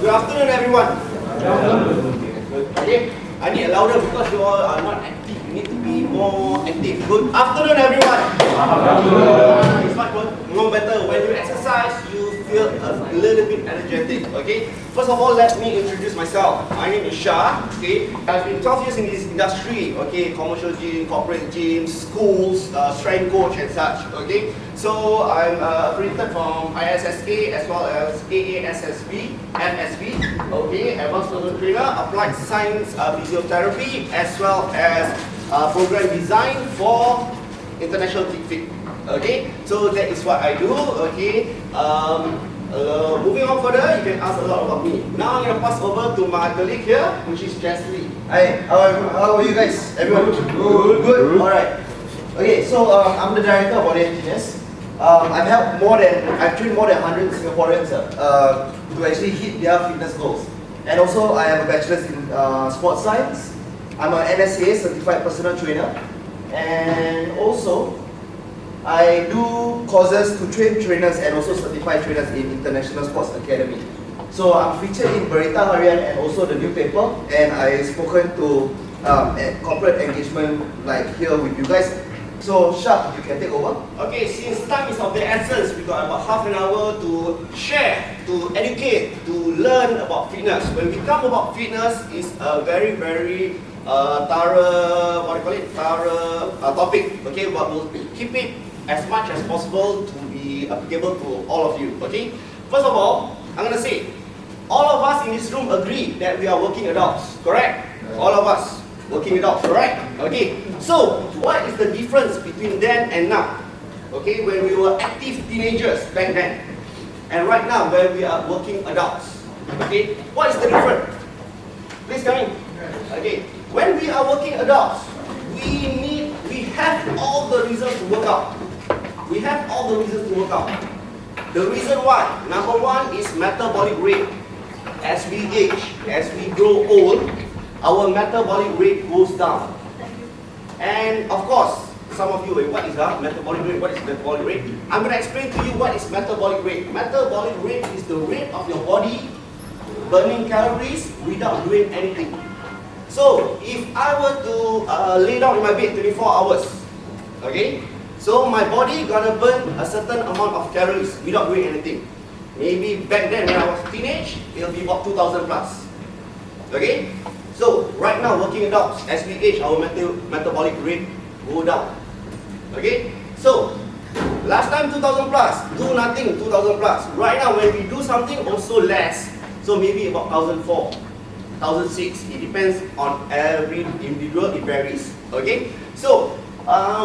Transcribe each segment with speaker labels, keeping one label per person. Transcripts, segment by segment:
Speaker 1: Good afternoon, everyone. Okay, I need a louder because you all are not active. You need to be more active. Good afternoon, everyone. It's much more better when you exercise. You feel a little bit energetic. Okay. First of all, let me introduce myself. My name is Shah. Okay. I've been 12 years in this industry. Okay, commercial gym, corporate gyms, schools, strength coach, and such. Okay. So I'm accredited from ISSA as well as AASSB, MSB, okay, Advanced Personal Trainer, Applied Science Physiotherapy, as well as program design for International Team Fit. Okay, so that is what I do. Okay, moving on further, you can ask a lot about me. Now I'm going to pass over to my colleague here, which is Chesley.
Speaker 2: Hi, how are you guys? Everyone? Good? Alright. Okay, so I'm the director of BodyEngineers. I've trained more than 100 Singaporeans to actually hit their fitness goals. And also, I have a bachelor's in sports science. I'm an NSA certified personal trainer. And also, I do courses to train trainers and also certified trainers in International Sports Academy. So I'm featured in Berita Harian and also the newspaper. And I've spoken to corporate engagement like here with you guys. So, Shah, you can take over.
Speaker 1: Okay, since time is of the essence, we got about half an hour to share, to educate, to learn about fitness. When we come about fitness, it's a very, very thorough, thorough topic. Okay, but we'll keep it as much as possible to be applicable to all of you. Okay, first of all, I'm gonna say, all of us in this room agree that we are working adults, correct? All of us. Working adults, correct? Okay, so what is the difference between then and now? Okay, when we were active teenagers back then, and right now when we are working adults. Okay, what is the difference? Please come in. Okay, when we are working adults, we have all the reasons to work out. We have all the reasons to work out. The reason why, number one is metabolic rate. As we age, as we grow old, our metabolic rate goes down. And of course, some of you, what is metabolic rate? What is metabolic rate? I'm going to explain to you what is metabolic rate. Metabolic rate is the rate of your body burning calories without doing anything. So, if I were to lay down in my bed 24 hours, okay, so my body gonna burn a certain amount of calories without doing anything. Maybe back then when I was teenage, it'll be about 2,000 plus. Okay? So, right now, working adults, as we age, our metabolic rate go down. Okay? So, last time 2,000 plus, do nothing, 2,000 plus. Right now, when we do something, also less. So, maybe about 1,004, 1,006. It depends on every individual, it varies. Okay? So,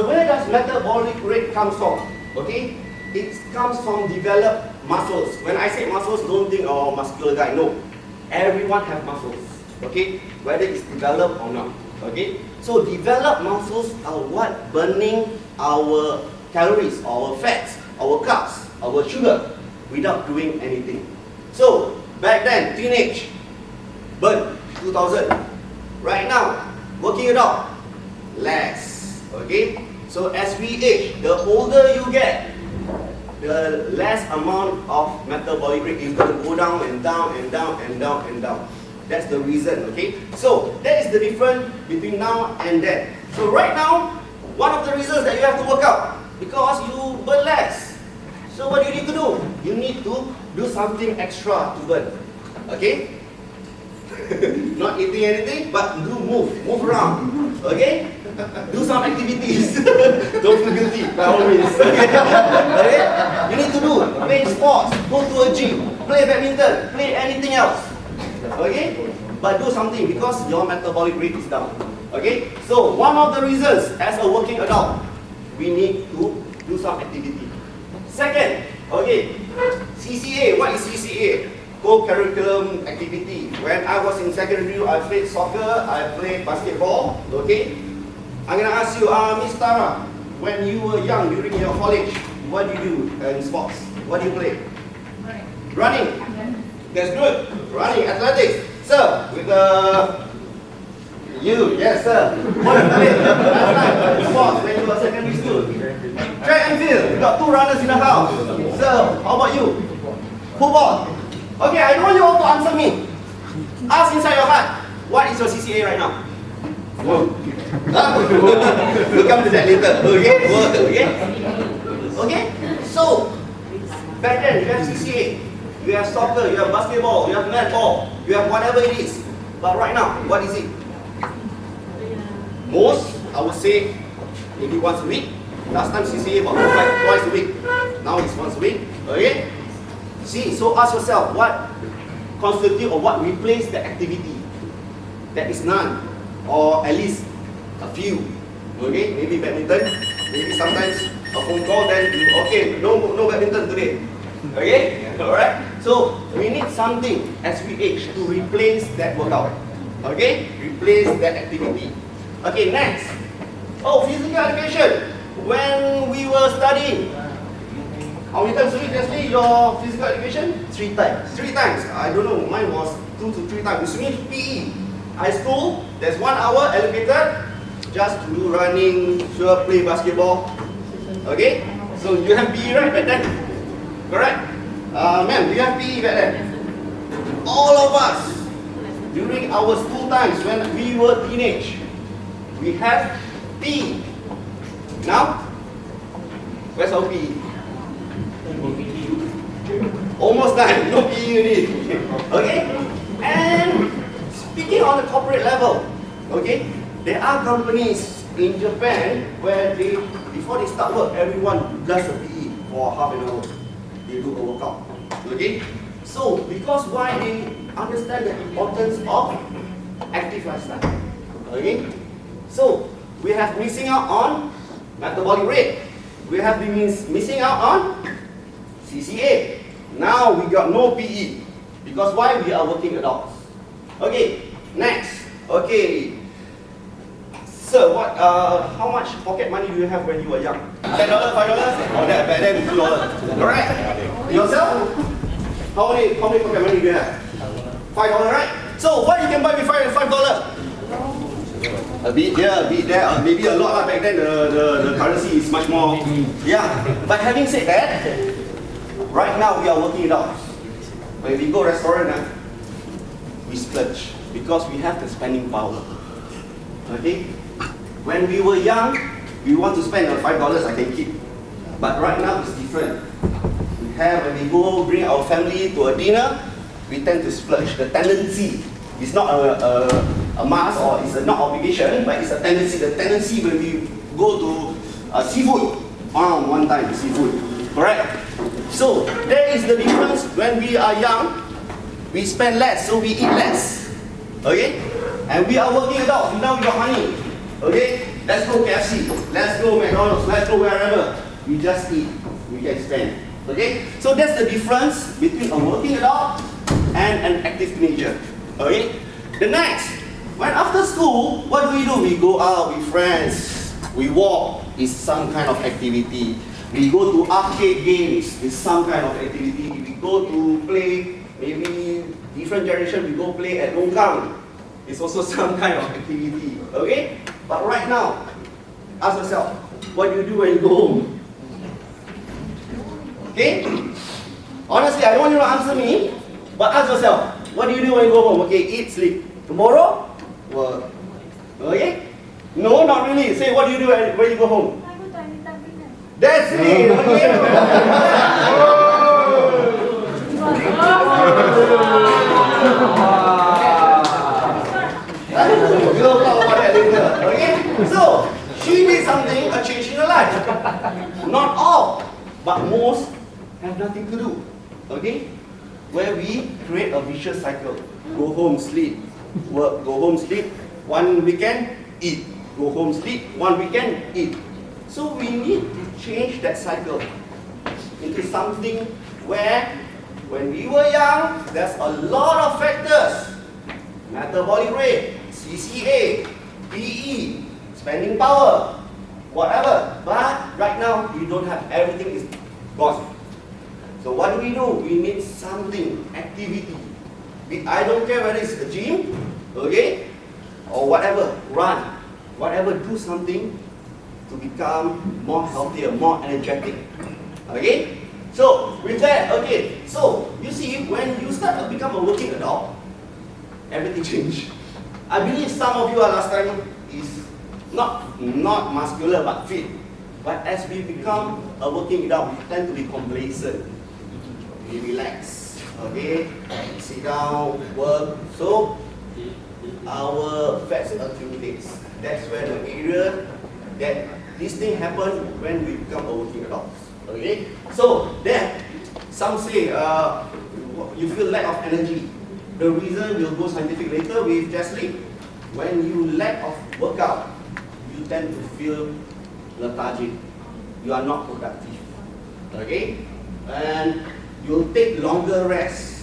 Speaker 1: where does metabolic rate come from? Okay? It comes from developed muscles. When I say muscles, don't think, oh, muscular guy. No. Everyone has muscles. Okay, whether it's developed or not. Okay, so developed muscles are what burning our calories, our fats, our carbs, our sugar without doing anything. So back then, teenage, burn 2,000. Right now, working adult, less. Okay, so as we age, the older you get, the less amount of metabolic rate is going to go down and down and down and down and down. That's the reason, okay? So, that is the difference between now and then. So, right now, one of the reasons that you have to work out, because you burn less. So, what do you need to do? You need to do something extra to burn. Okay? Not eating anything, but move around. Okay? Do some activities. Don't feel guilty, by all means. Okay? You need to do, play sports, go to a gym, play badminton, play anything else. Okay? But do something because your metabolic rate is down. Okay? So, one of the reasons as a working adult, we need to do some activity. Second, okay, CCA. What is CCA? Co-curriculum activity. When I was in secondary, I played soccer, I played basketball. Okay? I'm going to ask you, Miss Tara, when you were young during your college, what do you do in sports? What do you play? Running. That's good. Running, athletics. Sir, with you, yes sir. What do you play last time? Sports when you were secondary school. Track and field. We got 2 runners in the house. Sir, how about you? Football. Okay, I don't want you all to answer me. Ask inside your heart, what is your CCA right now? We'll come to that later. Okay? Okay? Okay? So, back then you have CCA, you have soccer, you have basketball, you have netball, you have whatever it is. But right now, what is it? Most, I would say, maybe once a week. Last time CCA about twice a week. Now it's once a week. Okay? See, so ask yourself, what constitute or what replace the activity? That is none, or at least a few. Okay? Maybe badminton, maybe sometimes a phone call, then you, okay, no badminton today. Okay? Alright? So, we need something as we age to replace that workout. Okay? Replace that activity. Okay, next. Oh, physical education. When we were studying, how many times a week, Leslie, your physical education?
Speaker 2: 3 times.
Speaker 1: 3 times. I don't know, mine was 2 to 3 times. Which means PE. High school, there's 1 hour allocated just to do running, sure, play basketball. Okay? So you have PE right back then? Correct? Ma'am, do you have PE back then? All of us, during our school times when we were teenage, we have PE. Now, where's our PE? Almost done, no PE unit. Okay? And speaking on the corporate level, okay, there are companies in Japan where they, before they start work, everyone does a PE for half an hour. They do a workout. Okay? So, because why they understand the importance of active lifestyle. Okay? So, we have missing out on metabolic rate. We have been missing out on CCA. Now we got no PE. Because why? We are working adults. Okay, next. Okay. Sir, what how much pocket money do you have when you were young? $10, $5? Or that back then $2. Alright? Yourself? How many pocket money do you have? $5, right? So what you can buy with $5? A bit here, a bit there, maybe a lot. Back then the currency is much more. Yeah. But having said that, right now we are working it out. When we go restaurant, we splurge because we have the spending power. Okay? When we were young, we want to spend $5 I can keep. But right now it's different. We have, when we go bring our family to a dinner, we tend to splurge. The tendency is not a must or it's a not obligation, but it's a tendency. The tendency when we go to seafood, one time seafood, correct? So there is the difference. When we are young, we spend less, so we eat less. Okay? And we are working adults. Now we got money. Okay? Let's go KFC. Let's go McDonald's. Let's go wherever. We just eat. We can spend. Okay? So that's the difference between a working adult and an active teenager. Okay? The next, when after school, what do? We go out with friends. We walk. It's some kind of activity. We go to arcade games. It's some kind of activity. We go to play, maybe different generation, we go play at longkang. It's also some kind of activity. Okay? But right now, ask yourself, what do you do when you go home? Okay? Honestly, I don't want you to answer me, but ask yourself, what do you do when you go home? Okay, eat, sleep. Tomorrow? Work. Okay? No, not really. Say, what do you do when you go home?
Speaker 3: I go to Anytime Fitness.
Speaker 1: That's it! Okay? We'll talk about that later. Okay? So, she did something, a change in her life. Not all, but most have nothing to do. Okay? Where we create a vicious cycle. Go home, sleep. Work, go home, sleep. One weekend, eat. Go home, sleep. One weekend, eat. So we need to change that cycle into something where, when we were young, there's a lot of factors. Metabolic rate, CCA, PE, spending power, whatever. But right now, we don't have, everything is gone. So what do? We need something, activity. I don't care whether it's a gym, okay, or whatever, run, whatever, do something to become more healthier, more energetic. Okay? So with that, okay, so you see, when you start to become a working adult, everything changes. I believe some of you are last time is not muscular but fit. But as we become a working adult, we tend to be complacent. We relax, okay? Sit down, work. So our fats accumulates. That's where the area that this thing happens when we become a working adult. Okay? So then some say you feel lack of energy. The reason we'll go scientific later with Jesslyn. When you lack of workout, you tend to feel lethargic. You are not productive. Okay? And you'll take longer rest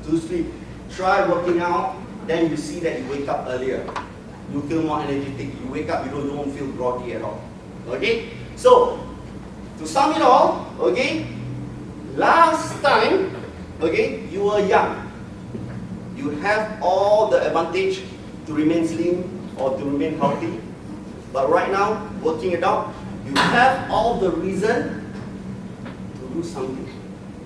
Speaker 1: to sleep. Try working out, then you see that you wake up earlier. You feel more energetic. You wake up, you don't feel groggy at all. Okay? So, to sum it all, okay, last time, okay, you were young. You have all the advantage to remain slim or to remain healthy. But right now, working adult, you have all the reason to do something,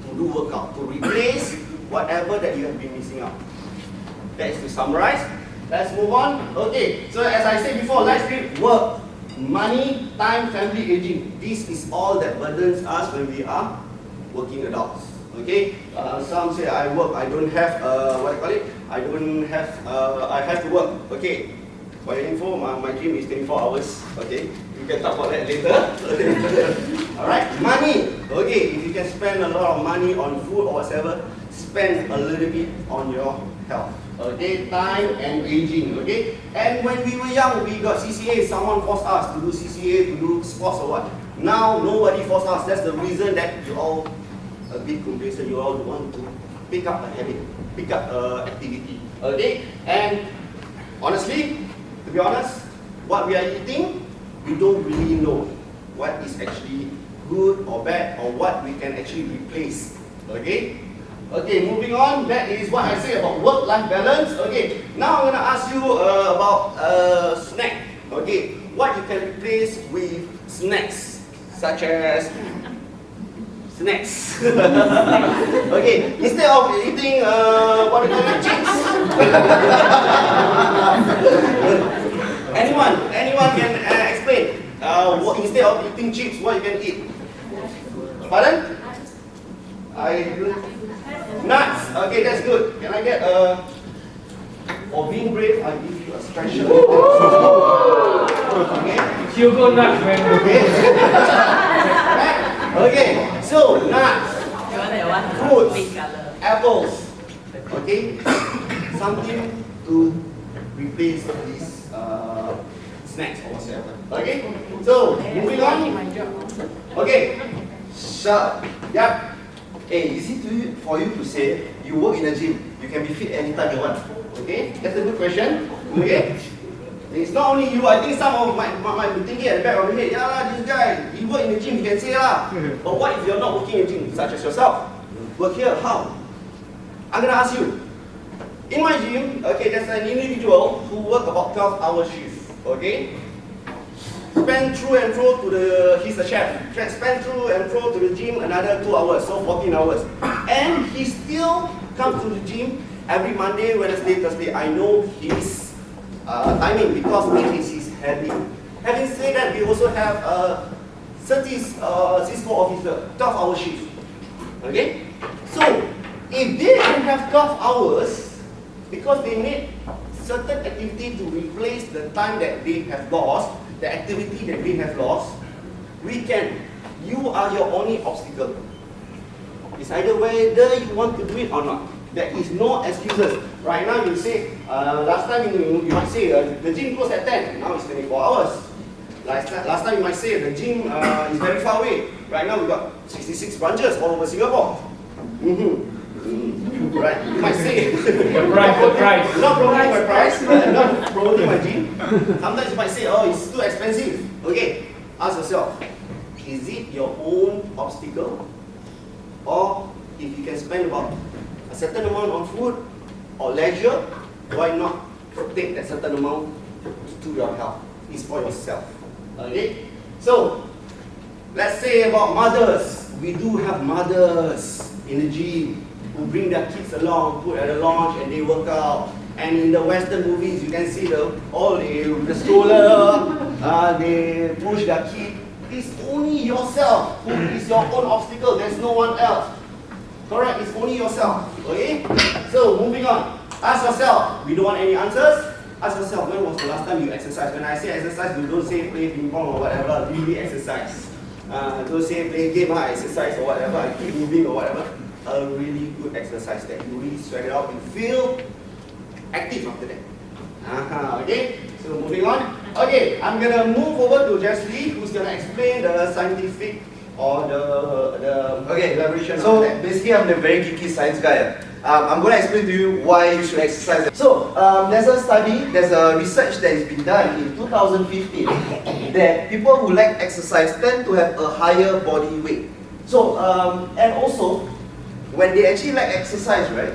Speaker 1: to do workout, to replace whatever that you have been missing out. That is to summarize. Let's move on. Okay, so as I said before, let's read work, money, time, family, aging. This is all that burdens us when we are working adults. Okay, some say I work, I don't have what I call it. I don't have. I have to work. Okay, for your info, my gym is 24 hours. Okay, we can talk about that later. All right, money. Okay, if you can spend a lot of money on food or whatever, spend a little bit on your health. Okay, time and aging. Okay, and when we were young, we got CCA. Someone forced us to do CCA, to do sports or what. Now nobody forced us. That's the reason that you all a bit complacent. You all want to pick up a habit, pick up activity. Okay, and honestly, to be honest, what we are eating, we don't really know what is actually good or bad or what we can actually replace. Okay. Okay, moving on, that is what I say about work-life balance. Okay, now I'm going to ask you about snack. Okay, what you can replace with snacks, such as snacks. Okay, instead of eating what we call it, chips. anyone can explain? Instead of eating chips, what you can eat? Pardon? Nuts. Okay, that's good. Can I get for being brave, I give you a special. Okay.
Speaker 3: Sugar nuts, man.
Speaker 1: Okay. Okay. So nuts, fruits, apples. Okay. Something to replace these snacks or whatever. Okay. So moving on. Okay.
Speaker 2: Sharp.
Speaker 1: Yep.
Speaker 2: Hey, easy for you to say, you work in a gym, you can be fit anytime you want.
Speaker 1: Okay, that's a good question. Okay, it's not only you. I think some of might be thinking at the back of your head, yeah lah, this guy, he work in the gym, he can say lah. But what if you're not working in the gym, such as yourself? Work here, how? I'm gonna ask you. In my gym, okay, there's an individual who work about 12-hour shift. Okay, spend through and fro to the, he's the chef. Spend through and fro to the gym another 2 hours, so 14 hours. And he still comes to the gym every Monday, Wednesday, Thursday. I know his timing because it is his habit. Having said that, we also have a Cisco officer, 12-hour shift. Okay? So, if they can have 12 hours, because they need certain activity to replace the time that they have lost, the activity that we have lost, we can. You are your only obstacle. It's either whether you want to do it or not. There is no excuses. Right now you say, last time you might say the gym closed at 10, now it's 24 hours. Last time you might say the gym is very far away. Right now we got 66 branches all over Singapore. Right, you might say.
Speaker 3: The price.
Speaker 1: Not promoting my price, not promoting my gym. Sometimes you might say, oh, it's too expensive. Okay, ask yourself, is it your own obstacle? Or if you can spend about a certain amount on food or leisure, why not take that certain amount to your health? It's for yourself. Okay, so let's say about mothers. we do have mothers in the gym who bring their kids along, put at the launch and they work out. And in the Western movies, you can see the stroller, they push their kid. It's only yourself who is your own obstacle. There's no one else. Correct? It's only yourself. Okay? So moving on. Ask yourself. We don't want any answers. Ask yourself, when was the last time you exercised? When I say exercise, you don't say play ping pong or whatever. Really exercise. Don't say play game, exercise or whatever. Keep moving or whatever. A really good exercise that you really sweat it out and feel active after that. Okay, so moving on. Okay, I'm gonna move over to Jessie, who's gonna explain the scientific or the elaboration.
Speaker 2: So
Speaker 1: of that.
Speaker 2: basically, I'm the very geeky science guy. I'm going to explain to you why you should exercise. So there's a study, there's a research that has been done in 2015 that people who lack exercise tend to have a higher body weight. So and also when they actually lack exercise, right?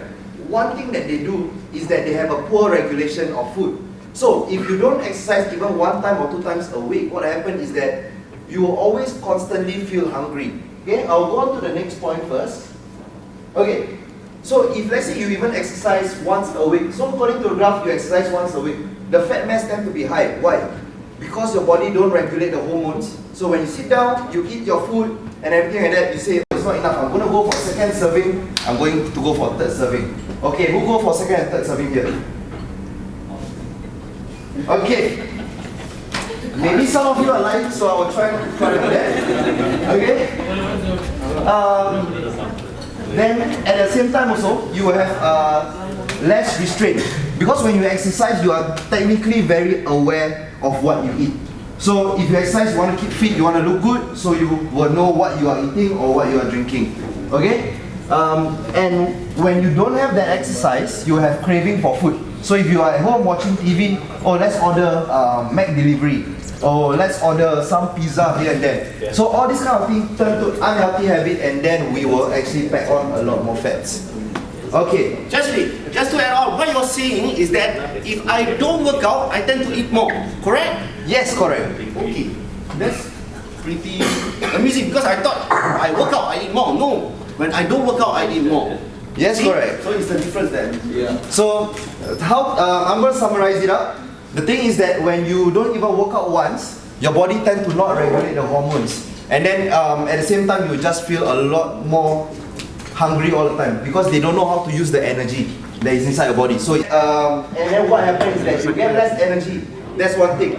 Speaker 2: One thing that they do is that they have a poor regulation of food. So if you don't exercise even 1 time or 2 times a week, what happens is that you will always constantly feel hungry. Okay, I'll go on to the next point first. Okay, so if let's say you even exercise once a week, so according to the graph, you exercise once a week, the fat mass tends to be high. Why? Because your body don't regulate the hormones. So when you sit down, you eat your food and everything like that, you say, it's not enough, I'm going to go for second serving, I'm going to go for third serving. Okay, who go for second and third serving here? Okay. Maybe some of you are lying, so I will try to do that. Okay? Then at the same time also, you will have less restraint. Because when you exercise, you are technically very aware of what you eat. So if you exercise, you want to keep fit, you want to look good, so you will know what you are eating or what you are drinking. Okay? And when you don't have that exercise, you have craving for food. So if you are at home watching TV, oh, let's order Mac delivery. Oh, let's order some pizza here and there. So all these kind of things turn to unhealthy habit, and then we will actually pack on a lot more fats. Okay.
Speaker 1: Just to add on, what you're saying is that if I don't work out, I tend to eat more. Correct?
Speaker 2: Yes, correct.
Speaker 1: Okay. That's pretty amusing because I thought I work out, I eat more. No. When I don't work out, I eat more.
Speaker 2: Yes,
Speaker 1: See?
Speaker 2: correct.
Speaker 1: So it's the difference then.
Speaker 2: Yeah. So how I'm going to summarize it up. The thing is that when you don't even work out once, your body tends to not regulate the hormones. And then at the same time, you just feel a lot more hungry all the time because they don't know how to use the energy that is inside your body. So and then what happens is that you get less energy. That's one thing.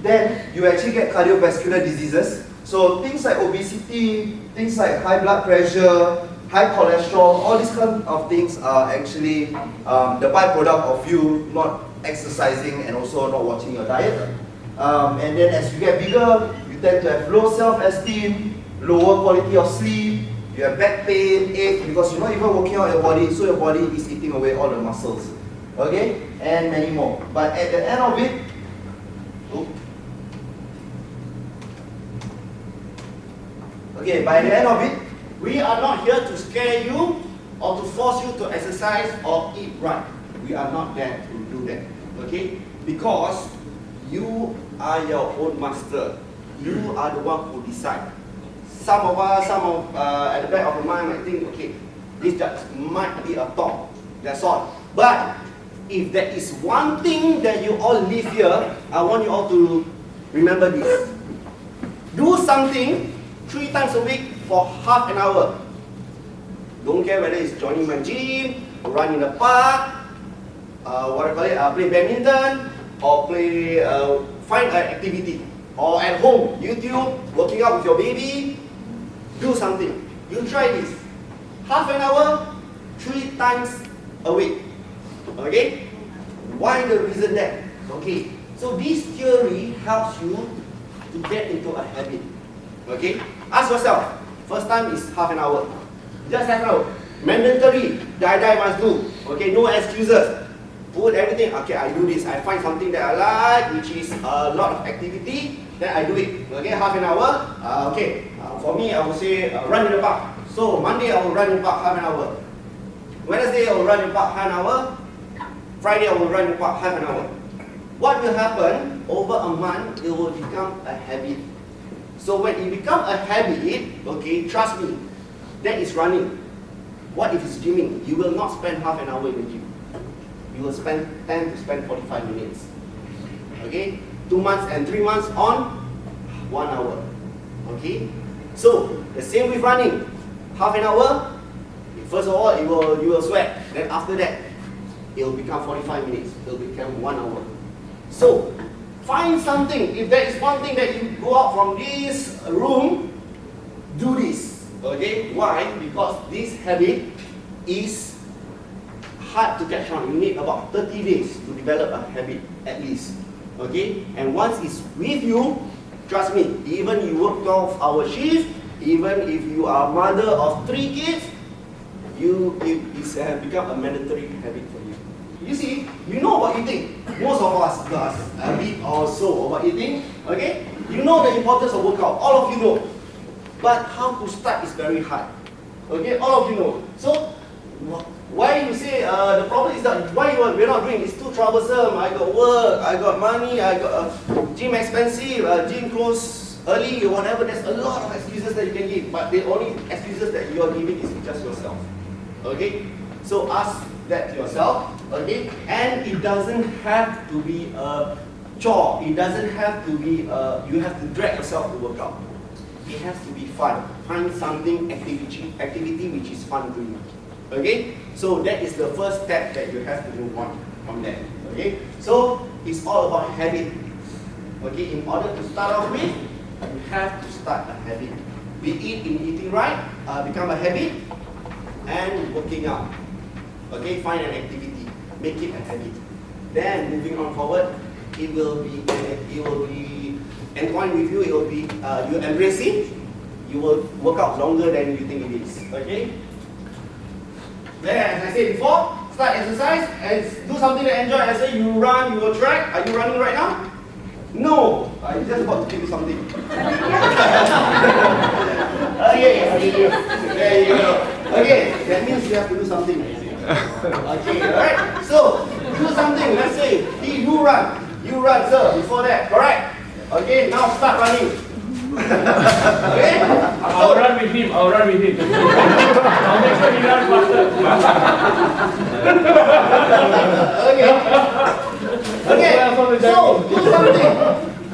Speaker 2: Then you actually get cardiovascular diseases. So things like obesity, things like high blood pressure, high cholesterol, all these kind of things are actually the byproduct of you not exercising and also not watching your diet. And then as you get bigger, you tend to have low self-esteem, lower quality of sleep, you have back pain, ache, because you're not even working out your body, so your body is eating away all the muscles. Okay? And many more. But at the end of it, okay, by the end of it, we are not here to scare you or to force you to exercise or eat right. We are not there to do that. Okay? Because you are your own master. You are the one who decide. Some of us, at the back of the mind might think, okay, this just might be a thought. That's all. But if there is one thing that you all leave here, I want you all to remember this. Do something 3 times a week for half an hour. Don't care whether it's joining my gym, or run in the park, play badminton, or play find an activity, or at home, YouTube, working out with your baby. Do something. You try this. Half an hour, 3 times a week. Okay? Why the reason that? Okay. So this theory helps you to get into a habit. Okay? Ask yourself. First time is half an hour. Just half an hour. Mandatory. Die must do. Okay? No excuses. Put everything. Okay, I do this. I find something that I like, which is a lot of activity. Then I do it. Okay? Half an hour. For me, I would say run in the park. So Monday I will run in the park half an hour. Wednesday I will run in the park half an hour. Friday I will run in the park half an hour. What will happen over a month? It will become a habit.
Speaker 1: So when it becomes a habit, okay, trust me, that is running. What if it's gymming? You will not spend half an hour in the gym. You will spend 10 to spend 45 minutes. Okay? 2 months and 3 months on 1 hour. Okay? So the same with running. Half an hour, first of all, you will sweat. Then after that, it will become 45 minutes. It will become 1 hour. So find something. If there is one thing that you go out from this room, do this. Okay? Why? Because this habit is hard to catch on. You need about 30 days to develop a habit at least. Okay? And once it's with you, trust me, even you work 12-hour shift, even if you are a mother of 3 kids, it's become a mandatory habit for you. You see, you know about eating. Most of us does a bit or so about eating. Okay? You know the importance of workout. All of you know. But how to start is very hard. Okay? All of you know. So, why you say the problem is that why we're not doing? It's too troublesome. I got work, I got money, I got gym expensive, gym close early, or whatever. There's a lot of excuses that you can give. But the only excuses that you are giving is just yourself. Okay? So ask that yourself. Okay? And it doesn't have to be a chore. It doesn't have to be you have to drag yourself to work out. It has to be fun. Find something activity which is fun to you. Okay? So that is the first step that you have to move on from there. Okay? So it's all about habit. Okay? In order to start off with, you have to start a habit. Be it in eating right, become a habit, and working out. Okay? Find an activity. Make it a habit. Then moving on forward, it will be entwined with you. It will be you embrace it. You will work out longer than you think it is. Okay? Then, as I said before, start exercise and do something that you enjoy. I say you run, you will track. Are you running right now? No. I'm just about to give you something. Okay, there you go. Okay, that means you have to do something. Okay, alright. So, do something. Let's say you run. You run, sir, before that. Correct? Okay, now start running. Okay?
Speaker 3: I'll run with him. I'll make sure he runs faster.
Speaker 1: Okay. So do something.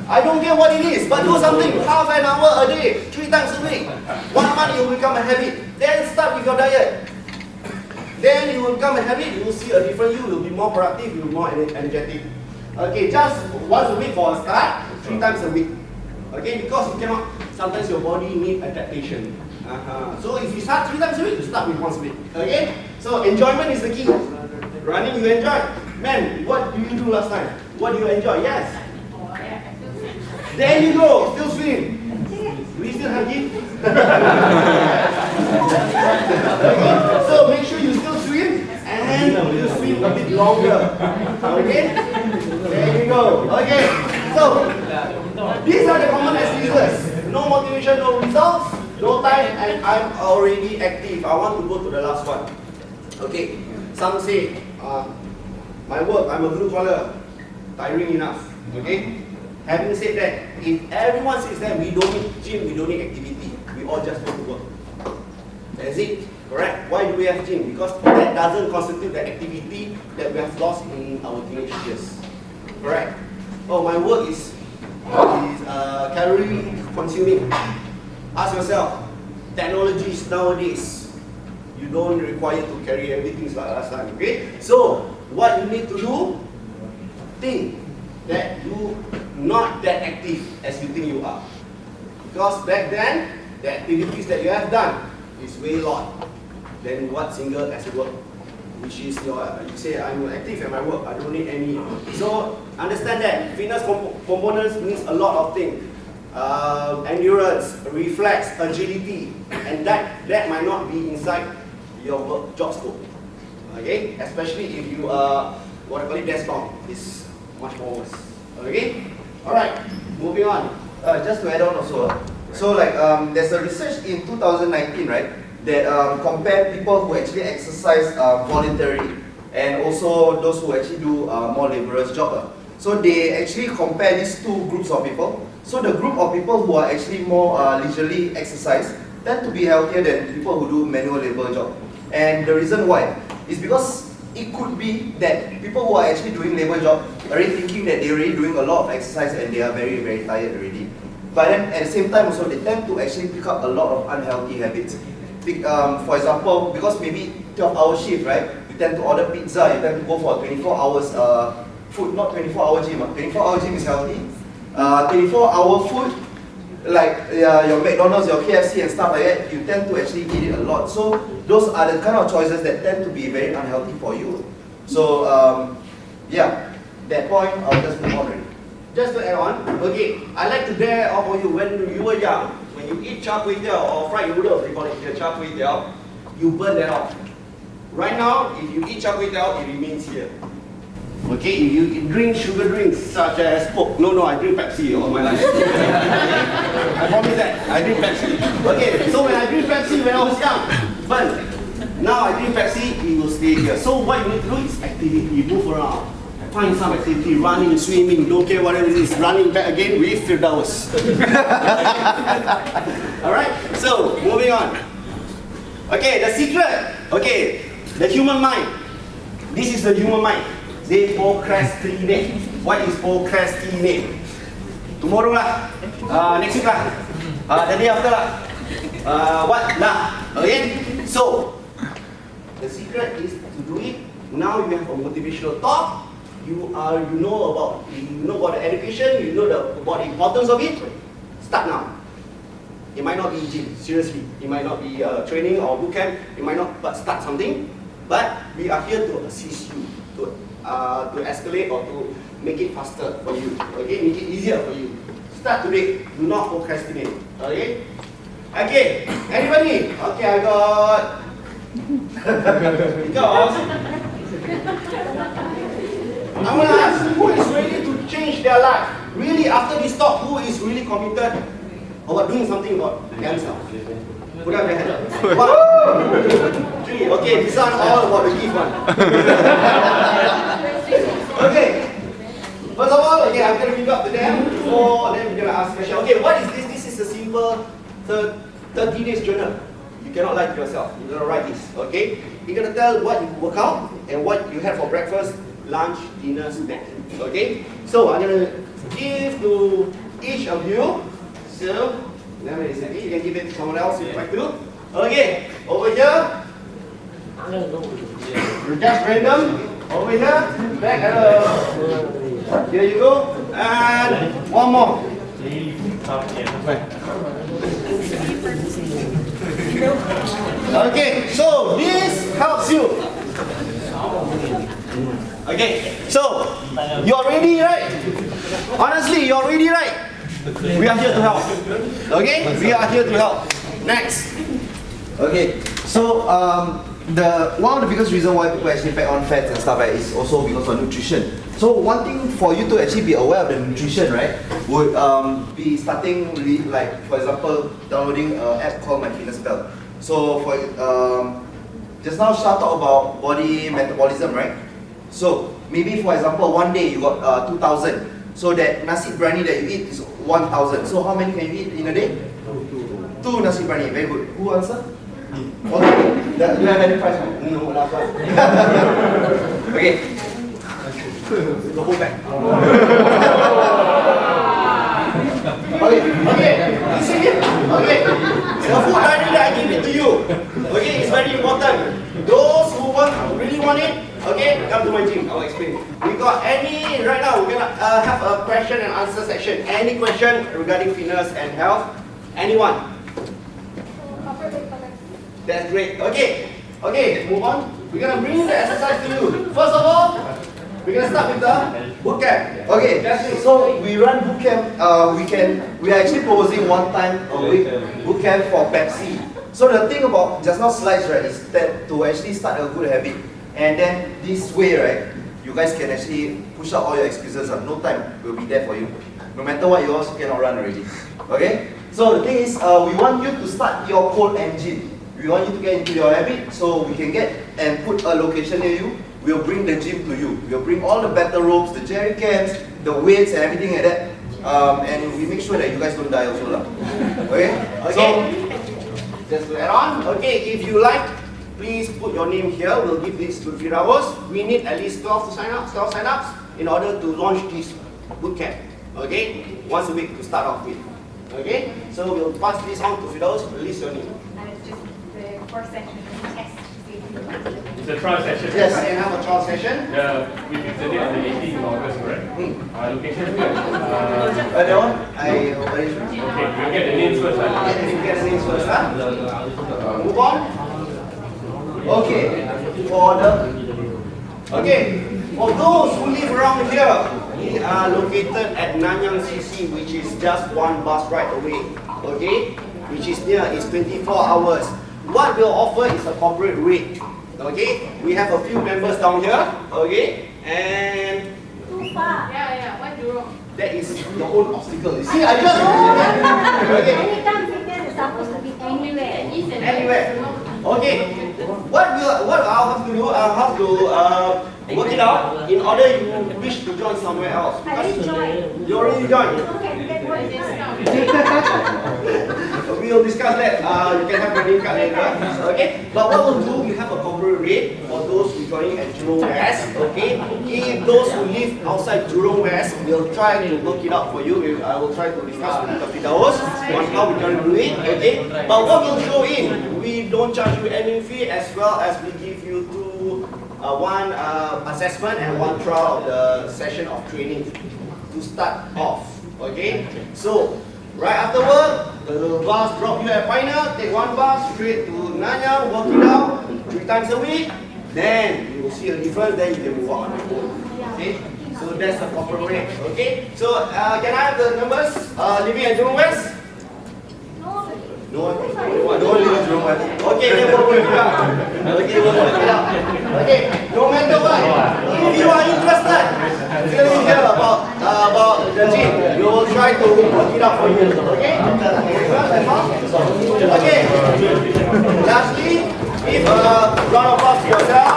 Speaker 1: I don't care what it is, but do something. Half an hour a day, 3 times a week. 1 month you will become a habit. Then start with your diet. Then you will become a habit. You will see a different you. You will be more productive. You will be more energetic. Okay, just once a week for a start. 3 times a week. Okay, because you cannot, sometimes your body needs adaptation. So if you start 3 times a week, you start with once a week. Okay? So enjoyment is the key. Running you enjoy. Man, what do you do last time? What do you enjoy? Yes? There you go, still swim. Do we still have it? Okay? So make sure you still swim and you swim a bit longer. Okay? There you go. Okay, so these are the common excuses. No motivation, no results, no time, and I'm already active. I want to go to the last one. Okay, some say, my work, I'm a blue collar, tiring enough. Okay, having said that, if everyone says that we don't need gym, we don't need activity, we all just want to work. That's it, correct? Why do we have gym? Because that doesn't constitute the activity that we have lost in our teenage years. Correct? Oh, my work is calorie consuming. Ask yourself, technologies nowadays, you don't require to carry everything like last time, okay? So, what you need to do, think that you not that active as you think you are. Because back then, the activities that you have done is way lot than what single as a work. Which is your, you say I'm active at my work, I don't need any. So understand that fitness components means a lot of things. Endurance, reflex, agility, and that might not be inside your work job scope. Okay, especially if you are what I call it desk bound, it's much more worse. Okay, all right, moving on.
Speaker 2: Just to add on also, so like there's a research in 2019, right? That compare people who actually exercise voluntarily and also those who actually do more laborious job. So they actually compare these two groups of people. So the group of people who are actually more leisurely exercise tend to be healthier than people who do manual labor job. And the reason why is because it could be that people who are actually doing labor job are already thinking that they're already doing a lot of exercise and they are very, very tired already. But then at the same time also they tend to actually pick up a lot of unhealthy habits. For example, because maybe 12-hour shift, right? You tend to order pizza, you tend to go for 24 hours food, not 24-hour gym. 24-hour gym is healthy. 24-hour food, like your McDonald's, your KFC and stuff like that, you tend to actually eat it a lot. So those are the kind of choices that tend to be very unhealthy for you. So yeah, that point I'll just move on already.
Speaker 1: Just to add on, okay, I like to dare offer you when you were young, when you eat char kway teow or fried noodles, they call it here char kway teow, you burn that off. Right now, if you eat char kway teow, it remains here. Okay, if you drink sugar drinks such as Coke, no, I drink Pepsi all my life. I promise that, I drink Pepsi. Okay, so when I drink Pepsi when I was young, burn. Now I drink Pepsi, it will stay here. So what you need to do is activity, move around. Find some activity, running, swimming, don't care whatever it is, running back again with Firdaus. Alright, so moving on. Okay, the secret. Okay, the human mind. This is the human mind. They procrastinate. What is procrastinate? Tomorrow lah, next week lah, the day after lah, what lah, okay? So, the secret is to do it. Now you have a motivational talk. You know about the education, you know about the importance of it. Start now. It might not be gym, seriously. It might not be training or boot camp. It might not, but start something. But we are here to assist you, to escalate or to make it faster for you. Okay, make it easier for you. Start today. Do not procrastinate. Okay. Okay. Anybody? Okay, I got. Because I want to ask, who is ready to change their life? Really, after this talk, who is really committed about doing something about themselves? Put up your hand. 1, 2, 3. Okay, these are all about the gift one. Okay. First of all, okay, I'm going to give up to them before then we're going to ask questions. Okay, what is this? This is a simple 30 days journal. You cannot lie to yourself. You're going to write this, okay? You're going to tell what you work out and what you had for breakfast, lunch, dinner, snack. Okay? So I'm going to give to each of you. So, you can give it to someone else if you like to. Okay, over here. Just random. Over here. Back. Here you go. And one more. Okay, so this helps you. Okay, so you're ready, right? Honestly, you're ready, right? We are here to help. Okay, we are here to help. Next.
Speaker 2: Okay, so one of the biggest reasons why people actually pack on fats and stuff, right, is also because of nutrition. So one thing for you to actually be aware of the nutrition, right, would be starting like, for example, downloading an app called MyFitnessPal. So for just now Shah talked about body metabolism, right? So maybe for example one day you got 2,000. So that nasi biryani that you eat is 1,000. So how many can you eat in a day? Two nasi biryani. Very good. Who answer? Okay. Do you have any prize?
Speaker 1: No, last one.
Speaker 2: Okay.
Speaker 1: The whole bag. Okay. You see it? Okay. The food diary that I give it to you. Okay, it's very important. Those who really want it, okay, come to my gym. I'll explain. We got right now we're gonna have a question and answer section. Any question regarding fitness and health? Anyone? That's great. Okay. Okay, move on. We're gonna bring the exercise to you. First of all, we're gonna start with the boot camp.
Speaker 2: Okay, so we run boot camp. We are actually proposing one time a week boot camp for Pepsi. So the thing about just now slides, right, is that to actually start a good habit, and then this way, right, you guys can actually push out all your excuses. No time will be there for you. No matter what, you also cannot run already. Okay. So the thing is, we want you to start your whole engine. We want you to get into your habit, so we can get and put a location near you we'll bring the gym to you. We'll bring all the battle ropes, the jerry cans, the weights and everything like that. And we make sure that you guys don't die also lah. Okay?
Speaker 1: Okay. Just to add on, okay, if you like, please put your name here. We'll give this to Firaos. We need at least 12 sign-ups in order to launch this bootcamp. Okay? Once a week to start off with. Okay? So we'll pass this on to Firaos. Release your name.
Speaker 4: And it's just the first session of the test to see if you like it.
Speaker 3: It's a trial session.
Speaker 1: Yes, I can have a trial session.
Speaker 3: We fixed the date on the 18th of August, correct? Location.
Speaker 2: That one,
Speaker 3: Okay, we'll get the names first.
Speaker 1: You get the names first, huh? Move on.
Speaker 2: Okay, for
Speaker 1: those who live around here, we are located at Nanyang CC, which is just one bus ride away. Okay, which is near, it's 24 hours. What we'll offer is a corporate rate. Okay, we have a few members down here. Okay, and
Speaker 4: Too far.
Speaker 5: What Jurong?
Speaker 1: that is your own obstacle. You see, I just okay.
Speaker 4: Anytime Fitness is supposed to be anywhere.
Speaker 1: Anywhere. Okay. What I'll have to do, I'll have to work it out in order you wish to join somewhere else.
Speaker 4: I already joined.
Speaker 1: You already joined.
Speaker 4: Okay, you get what it is.
Speaker 1: We'll discuss that. You can have your name card later. Okay. But what we'll do, we have a corporate rate for those who joining at Jurong West. Okay. If those who live outside Jurong West, we'll try to work it out for you. I will try to discuss with the Fidaos on how we can do it. Okay. But what we'll show in, we don't charge you any fee, as well as we give you one assessment and one trial of the session of training to start off. Okay. So right after work, the bus drop you at final, take one bus straight to Nanyang, work it out 3 times a week, then you will see a difference, then you can move on. Okay, so that's the proper rate. Okay, so can I have the numbers living at Jurong West? No one lives at Jurong West. Okay, then we'll work it out. Okay, we'll work it out. Okay, no matter what, if you are interested, tell me here about the gym. We will try to work it out for you. Okay? Okay. Lastly, if round of applause to yourself.